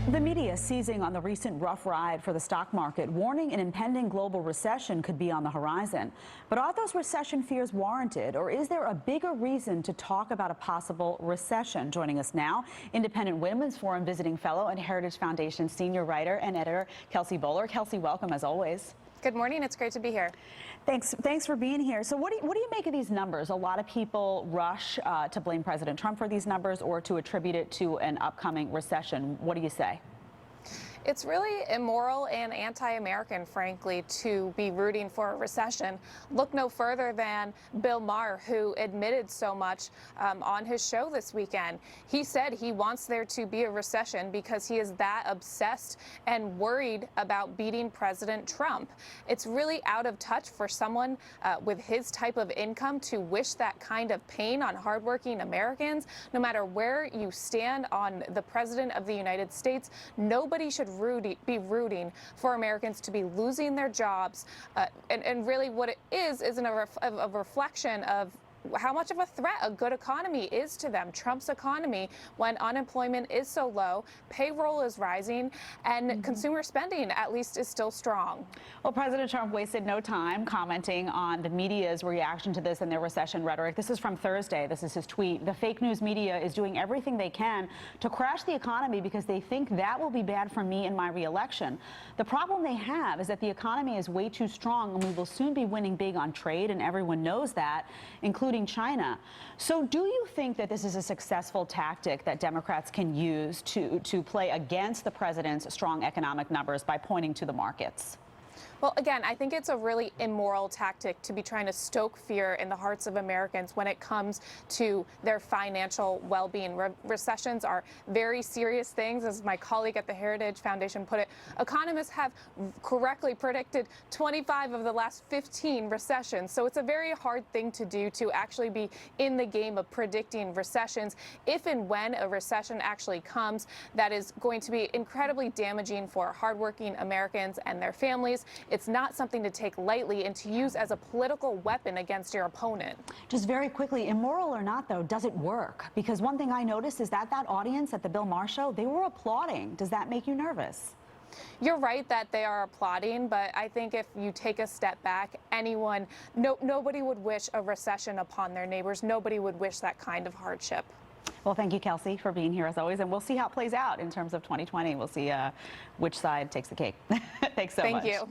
The media seizing on the recent rough ride for the stock market, warning an impending global recession could be on the horizon. But are those recession fears warranted, or is there a bigger reason to talk about a possible recession? Joining us now, Independent Women's Forum visiting fellow and Heritage Foundation senior writer and editor Kelsey Bolar. Kelsey, welcome as always. Good morning. It's great to be here. Thanks for being here. So what do you make of these numbers? A lot of people rush to blame President Trump for these numbers or to attribute it to an upcoming recession. What do you say? It's really immoral and anti-American, frankly, to be rooting for a recession. Look no further than Bill Maher, who admitted so much on his show this weekend. He said he wants there to be a recession because he is that obsessed and worried about beating President Trump. It's really out of touch for someone with his type of income to wish that kind of pain on hardworking Americans. No matter where you stand on the President of the United States, nobody should be rooting for Americans to be losing their jobs. And really what it is a reflection of how much of a threat a good economy is to them. Trump's economy, when unemployment is so low, payroll is rising, and consumer spending, at least, is still strong. Well, President Trump wasted no time commenting on the media's reaction to this and their recession rhetoric. This is from Thursday. This is his tweet. The fake news media is doing everything they can to crash the economy because they think that will be bad for me in my reelection. The problem they have is that the economy is way too strong, and we will soon be winning big on trade, and everyone knows that, including China. So do you think that this is a successful tactic that Democrats can use to play against the president's strong economic numbers by pointing to the markets? Well, again, I think it's a really immoral tactic to be trying to stoke fear in the hearts of Americans when it comes to their financial well-being. Recessions are very serious things. As my colleague at the Heritage Foundation put it, economists have correctly predicted 25 of the last 15 recessions. So it's a very hard thing to do, to actually be in the game of predicting recessions. If and when a recession actually comes, that is going to be incredibly damaging for hardworking Americans and their families. It's not something to take lightly and to use as a political weapon against your opponent. Just very quickly, immoral or not, though, does it work? Because one thing I noticed is that audience at the Bill Maher show, they were applauding. Does that make you nervous? You're right that they are applauding, but I think if you take a step back, nobody would wish a recession upon their neighbors. Nobody would wish that kind of hardship. Well, thank you, Kelsey, for being here as always, and we'll see how it plays out in terms of 2020. We'll see which side takes the cake. Thanks so much. Thank you.